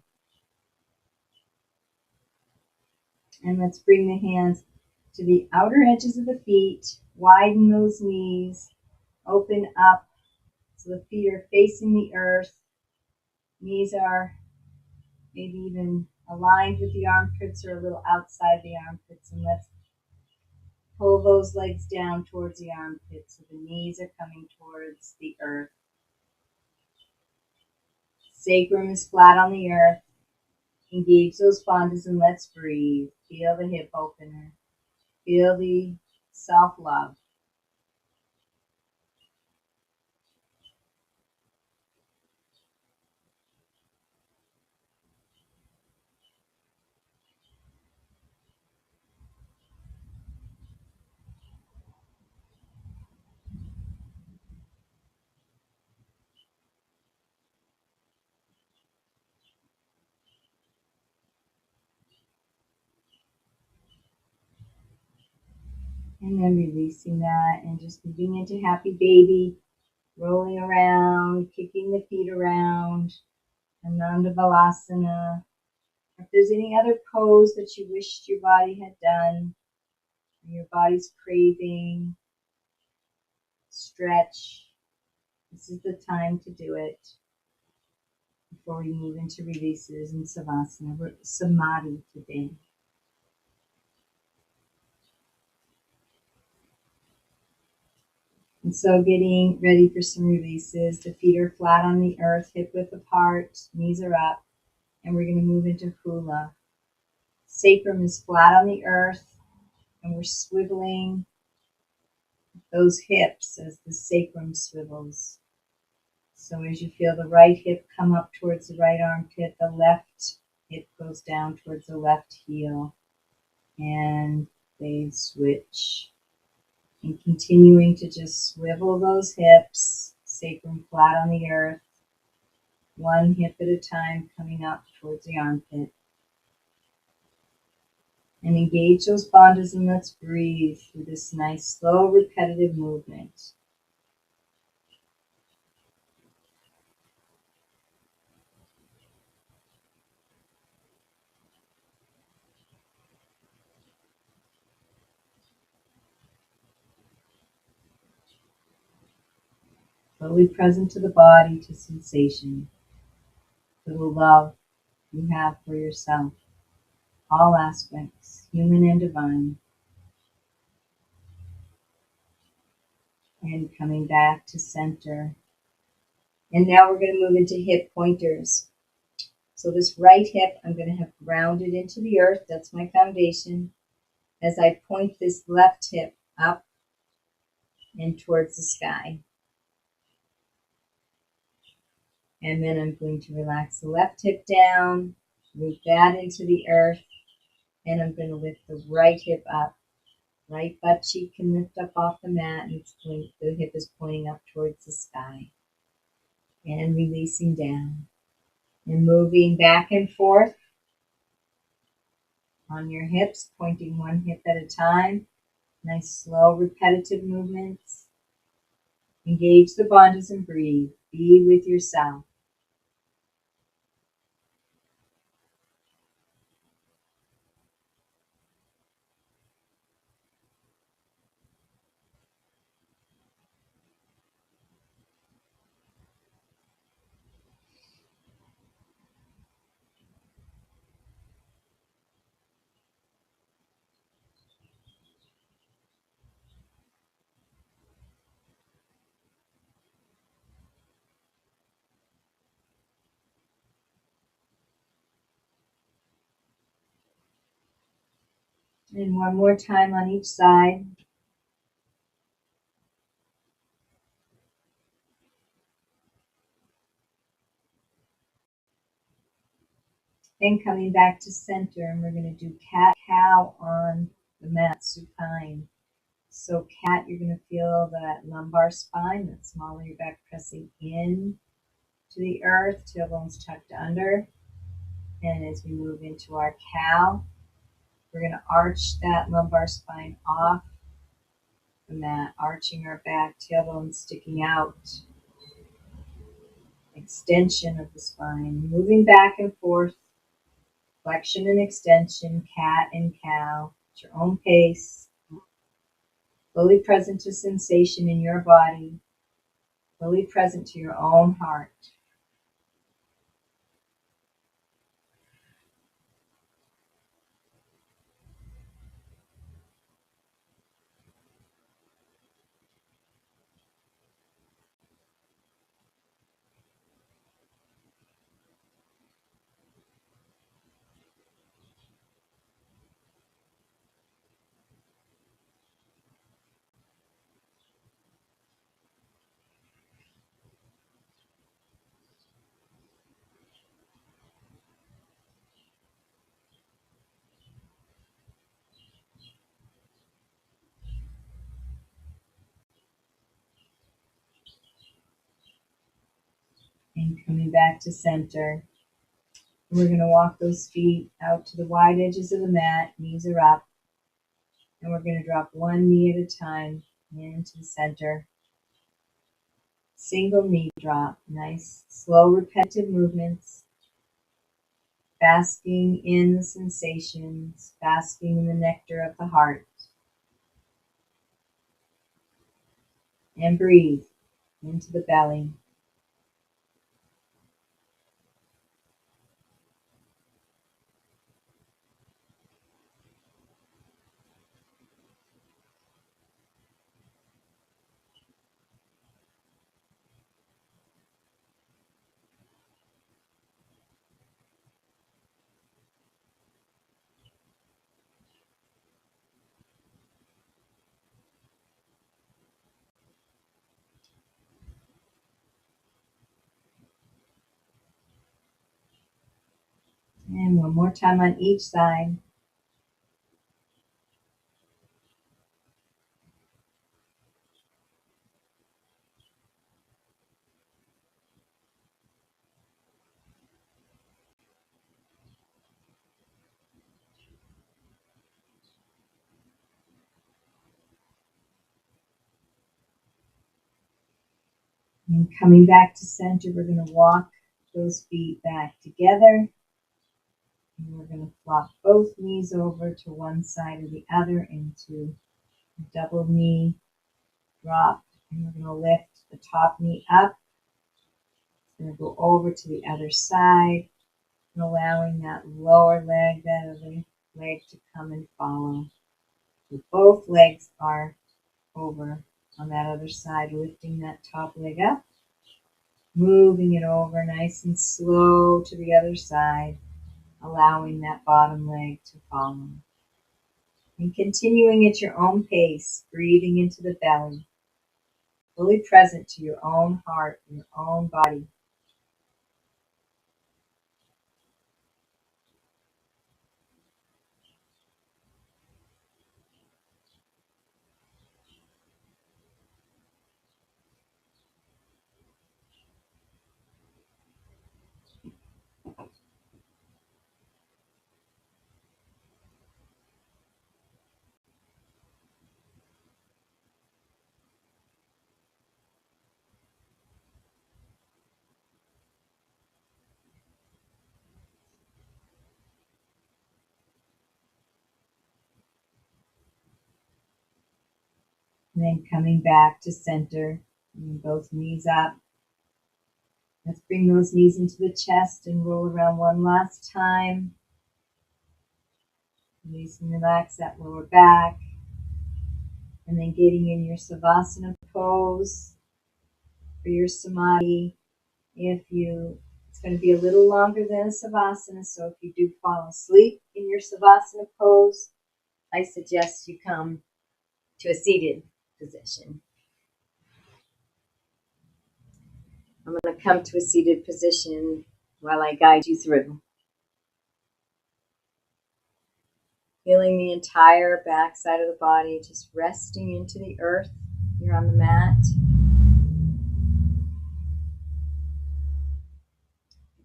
And let's bring the hands to the outer edges of the feet. Widen those knees. Open up so the feet are facing the earth. Knees are maybe even aligned with the armpits or a little outside the armpits. And let's pull those legs down towards the armpits so the knees are coming towards the earth. Sacrum is flat on the earth. Engage those bandhas and let's breathe. Feel the hip opener. Feel the self-love. And then releasing that and just moving into happy baby, rolling around, kicking the feet around, Ananda Balasana. If there's any other pose that you wished your body had done, and your body's craving, stretch, this is the time to do it before we move into releases and Savasana. We're Samadhi today. And so getting ready for some releases. The feet are flat on the earth, hip width apart, knees are up, and we're going to move into hula. Sacrum is flat on the earth, and we're swiveling those hips as the sacrum swivels. So as you feel the right hip come up towards the right armpit, the left hip goes down towards the left heel, and they switch. And continuing to just swivel those hips, sacrum flat on the earth, one hip at a time coming up towards the armpit. And engage those bandhas and let's breathe through this nice, slow, repetitive movement. fully present to the body, to sensation, to the love you have for yourself, all aspects, human and divine. And coming back to center. And now we're going to move into hip pointers. So this right hip, I'm going to have grounded into the earth. That's my foundation. As I point this left hip up and towards the sky. And then I'm going to relax the left hip down, root that into the earth, and I'm going to lift the right hip up. Right butt cheek can lift up off the mat, and the hip is pointing up towards the sky. And releasing down. And moving back and forth on your hips, pointing one hip at a time. Nice, slow, repetitive movements. Engage the bandhas and breathe. Be with yourself. And one more time on each side. Then coming back to center, and we're going to do cat-cow on the mat supine. So cat, you're going to feel that lumbar spine, that small of your back pressing in to the earth, tailbones tucked under. And as we move into our cow, we're going to arch that lumbar spine off the mat, arching our back, tailbone sticking out. Extension of the spine, moving back and forth, flexion and extension, cat and cow, at your own pace, fully present to sensation in your body, fully present to your own heart. And coming back to center. We're going to walk those feet out to the wide edges of the mat, knees are up. And we're going to drop one knee at a time into the center. Single knee drop, nice, slow, repetitive movements. Basking in the sensations, basking in the nectar of the heart. And breathe into the belly. And one more time on each side. And coming back to center, we're going to walk those feet back together. And we're going to flop both knees over to one side or the other into a double knee drop. And we're going to lift the top knee up. It's going to go over to the other side, and allowing that lower leg, that other leg to come and follow. So both legs are over on that other side, lifting that top leg up, moving it over nice and slow to the other side, allowing that bottom leg to follow. And continuing at your own pace, breathing into the belly, fully present to your own heart, your own body. And then coming back to center, bringing both knees up. Let's bring those knees into the chest and roll around one last time. Release and relax that lower back. And then getting in your Savasana pose for your Samadhi. It's going to be a little longer than a Savasana, so if you do fall asleep in your Savasana pose, I suggest you come to a seated position. I'm going to come to a seated position while I guide you through. Feeling the entire back side of the body, just resting into the earth. You're on the mat.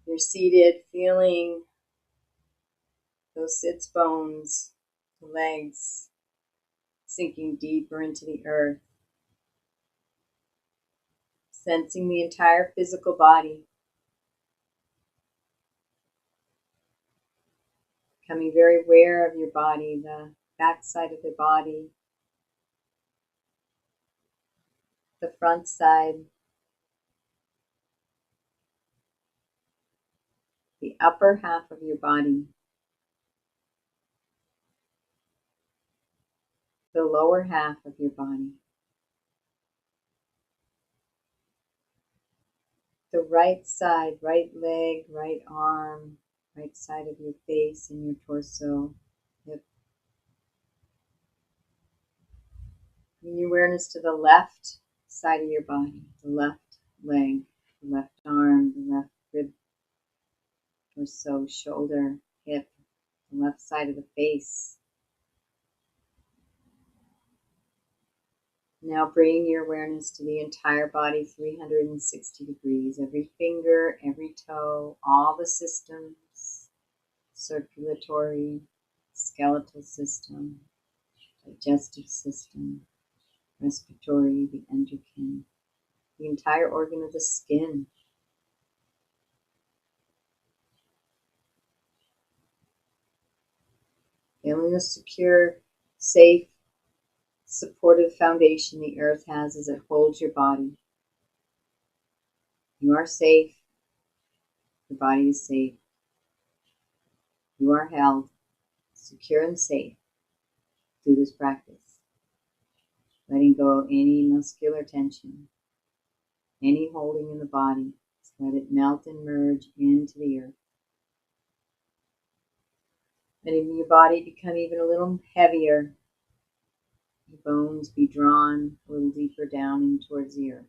You're seated, feeling those sits bones, the legs sinking deeper into the earth. Sensing the entire physical body. Becoming very aware of your body, the back side of the body, the front side, the upper half of your body, the lower half of your body, the right side, right leg, right arm, right side of your face and your torso, hip. Bring your awareness to the left side of your body, the left leg, the left arm, the left rib, torso, shoulder, hip, the left side of the face. Now bring your awareness to the entire body, 360 degrees, every finger, every toe, all the systems, circulatory, skeletal system, digestive system, respiratory, the endocrine, the entire organ of the skin. Feeling the secure, safe, supportive foundation the earth has as it holds your body. You are safe. Your body is safe. You are held secure and safe through this practice. Letting go of any muscular tension, any holding in the body. Just let it melt and merge into the earth. Letting your body become even a little heavier. Your bones be drawn a little deeper down in towards the earth.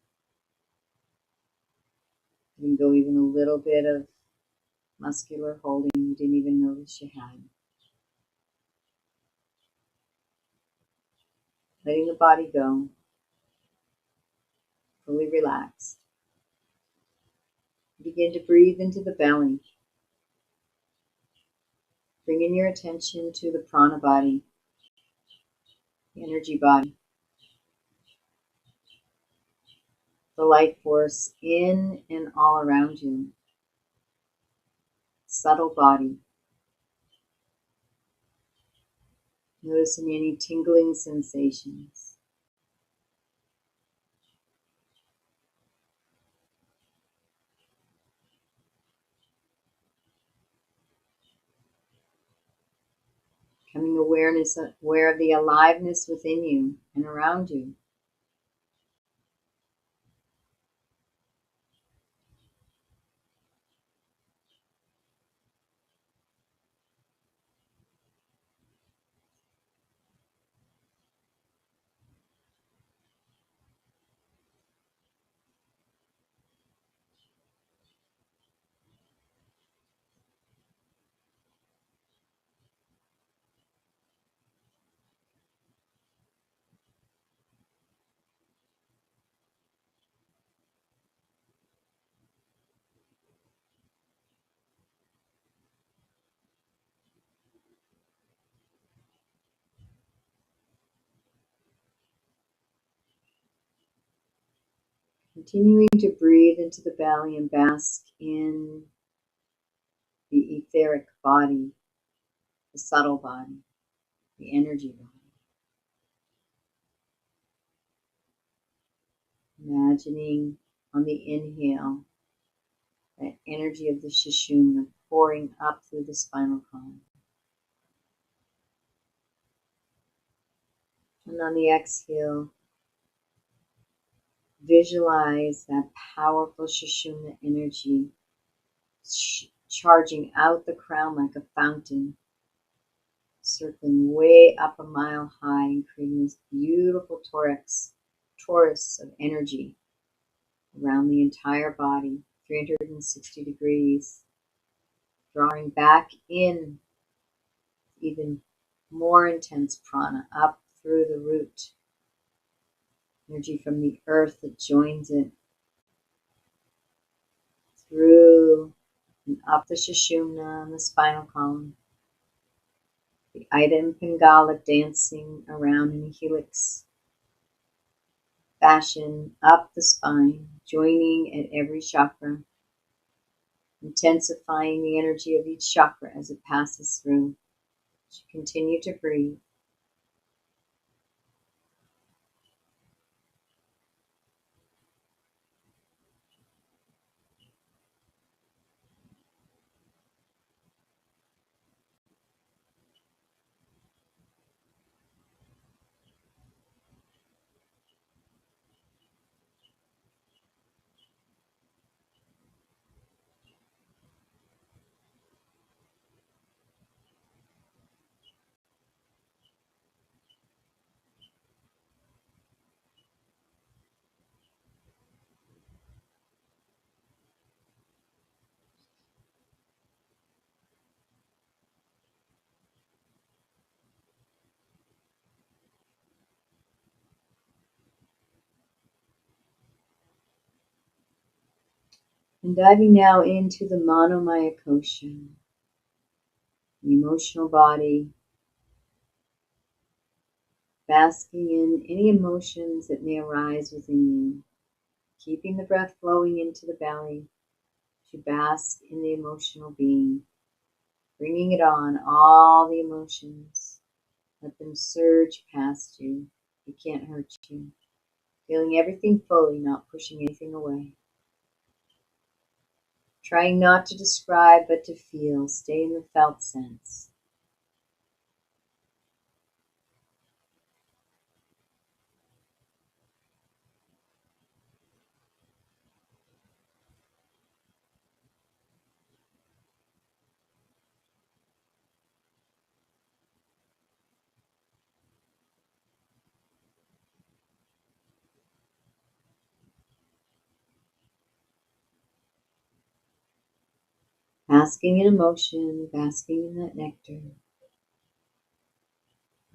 Letting go even a little bit of muscular holding you didn't even notice you had. Letting the body go. Fully relaxed. Begin to breathe into the belly. Bringing your attention to the prana body, the energy body, the life force in and all around you. Subtle body. Noticing any tingling sensations. Becoming aware of the aliveness within you and around you. Continuing to breathe into the belly and bask in the etheric body, the subtle body, the energy body. Imagining on the inhale that energy of the Sushumna pouring up through the spinal column. And on the exhale, visualize that powerful Sushumna energy charging out the crown like a fountain, circling way up a mile high and creating this beautiful torus of energy around the entire body, 360 degrees, drawing back in even more intense prana up through the root, energy from the earth that joins it, through and up the Sushumna and the spinal column, the Ida and Pingala dancing around in a helix fashion up the spine, joining at every chakra, intensifying the energy of each chakra as it passes through. As you continue to breathe. And diving now into the Manomaya Kosha, the emotional body, basking in any emotions that may arise within you, keeping the breath flowing into the belly to bask in the emotional being, bringing it on, all the emotions. Let them surge past you. They can't hurt you. Feeling everything fully, not pushing anything away. Trying not to describe, but to feel. Stay in the felt sense. Basking in emotion, basking in that nectar.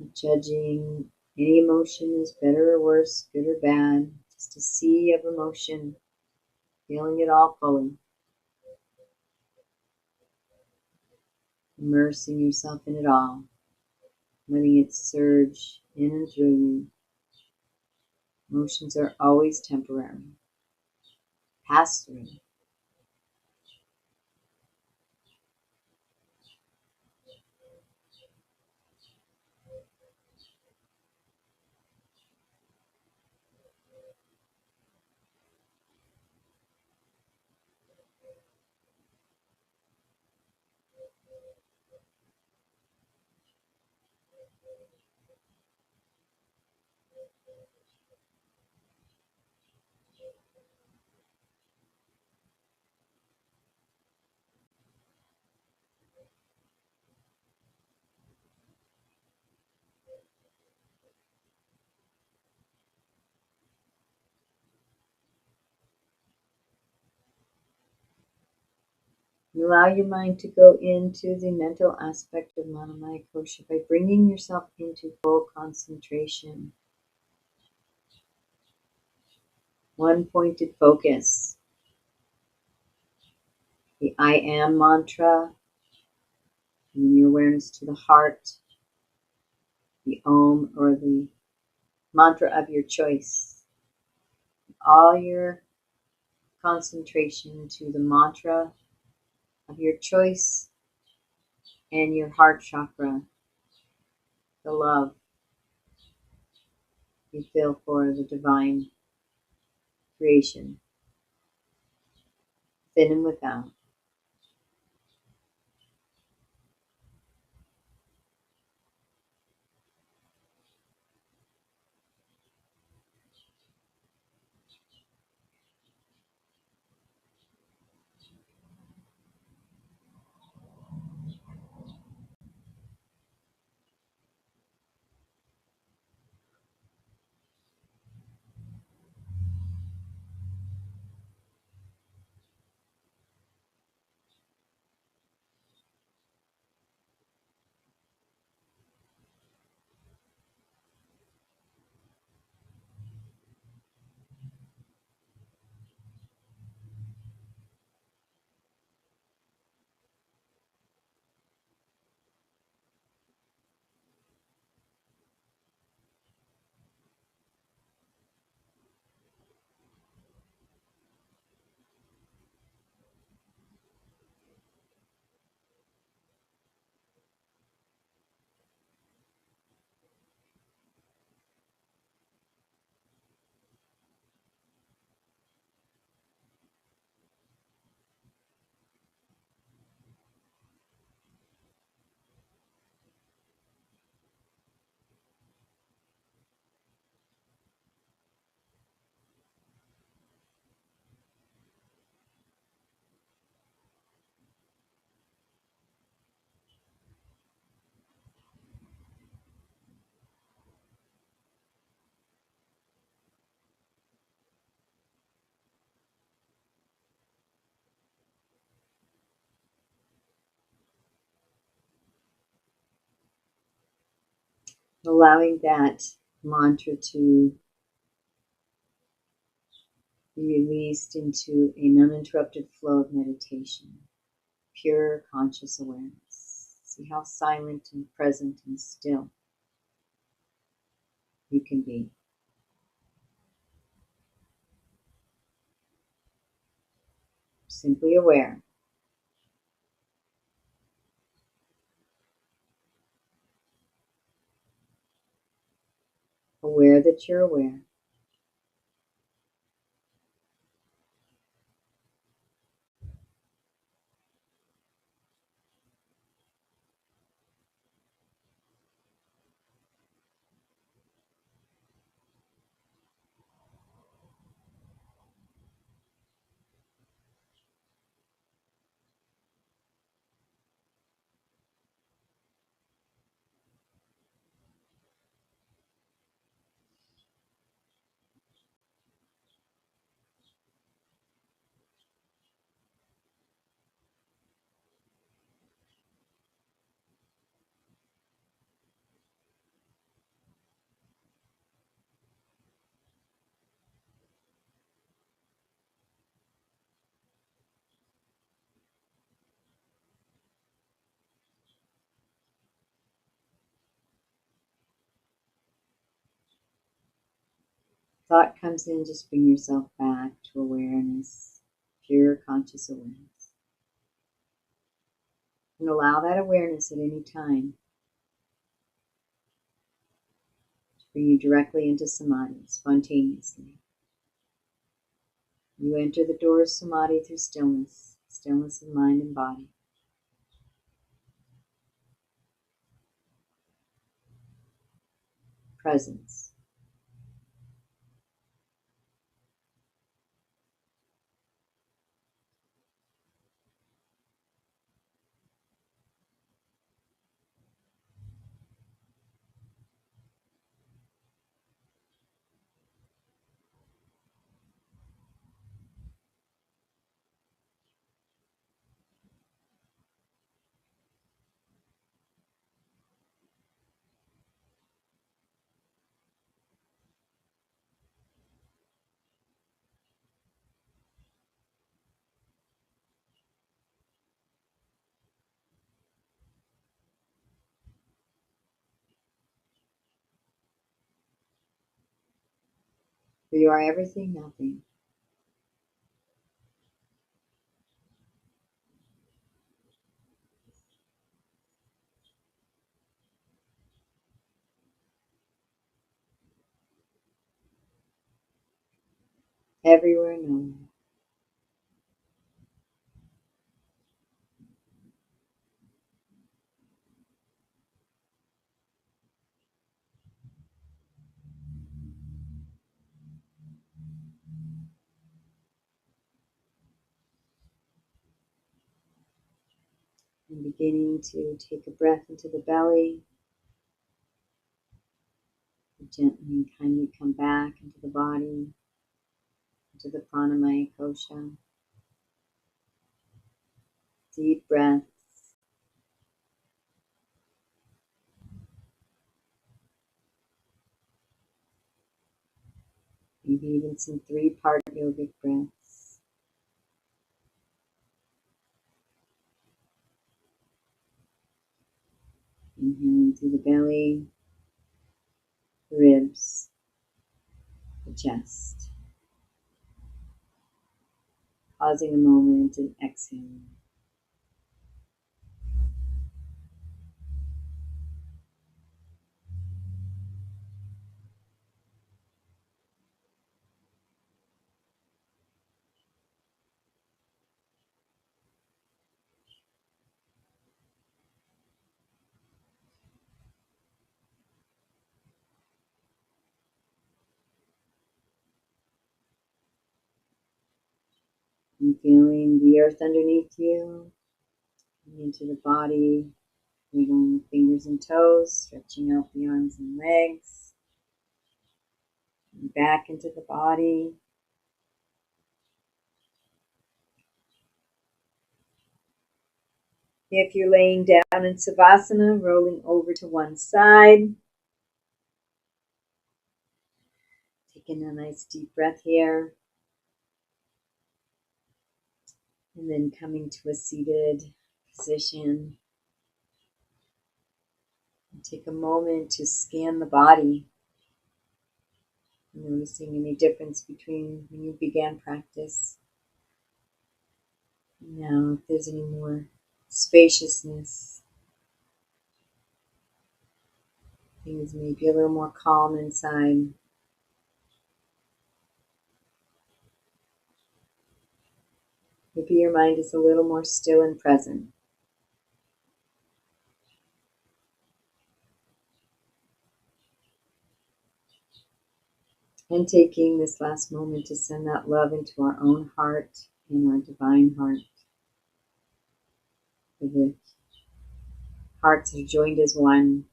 Not judging any emotion as better or worse, good or bad. Just a sea of emotion, feeling it all fully. Immersing yourself in it all, letting it surge in and through you. Emotions are always temporary. Pass through. Allow your mind to go into the mental aspect of Manamaya Kosha by bringing yourself into full concentration. One pointed focus. The I am mantra, bringing your awareness to the heart, the Om or the mantra of your choice. All your concentration to the mantra of your choice and your heart chakra, the love you feel for the divine creation, within and without. Allowing that mantra to be released into an uninterrupted flow of meditation, pure conscious awareness. See how silent and present and still you can be. Simply aware. Aware that you're aware. Thought comes in, just bring yourself back to awareness, pure conscious awareness. And allow that awareness at any time to bring you directly into Samadhi, spontaneously. You enter the door of Samadhi through stillness, stillness of mind and body. Presence. For you are everything, nothing. Everywhere known. And beginning to take a breath into the belly. Gently and kindly come back into the body, into the pranamaya kosha. Deep breaths. Maybe even some 3-part yogic breaths. Inhaling through the belly, the ribs, the chest. Pausing a moment and exhaling. And feeling the earth underneath you, into the body, wiggling the fingers and toes, stretching out the arms and legs, and back into the body. If you're laying down in Savasana, rolling over to one side, taking a nice deep breath here, and then coming to a seated position. And take a moment to scan the body, noticing any difference between when you began practice and now, if there's any more spaciousness, things may be a little more calm inside. Maybe your mind is a little more still and present. And taking this last moment to send that love into our own heart and our divine heart. For the hearts are joined as one.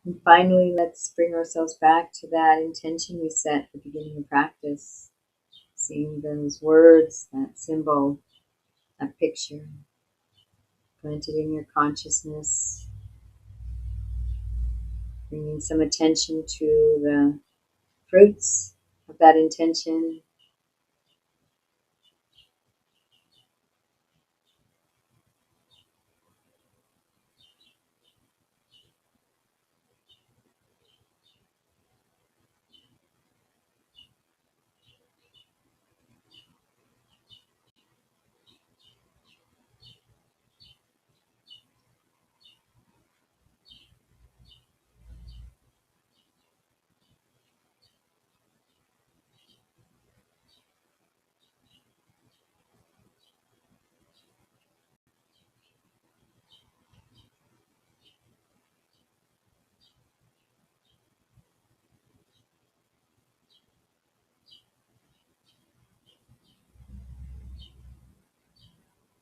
And finally, let's bring ourselves back to that intention we set at the beginning of practice. Seeing those words, that symbol, that picture planted in your consciousness. Bringing some attention to the fruits of that intention.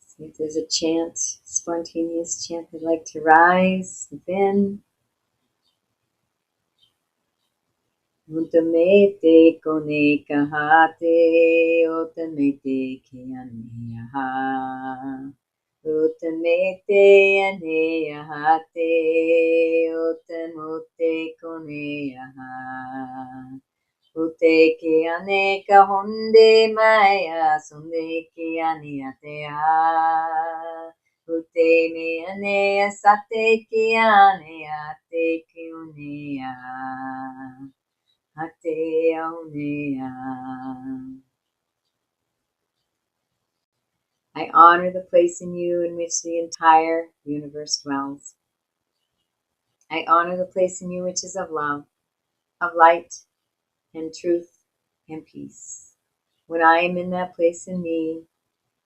See if there's a chant, spontaneous chant they'd like to rise within. Utamete kone kahate, utamete ke aneyaha. Utamete aneyahate, utamote koneyaha. Ute ke aneka honde maya sonde ke ane atea. Ute me anea sate ke ane ate ke unea. Ate aunea. I honor the place in you in which the entire universe dwells. I honor the place in you which is of love, of light, and truth, and peace. When I am in that place in me,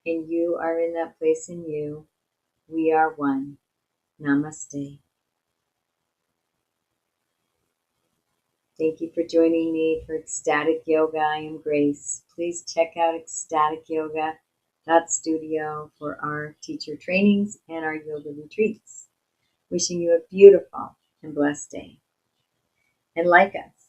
and you are in that place in you, we are one. Namaste. Thank you for joining me for Ecstatic Yoga. I am Grace. Please check out EcstaticYoga.Studio for our teacher trainings and our yoga retreats. Wishing you a beautiful and blessed day. And like us,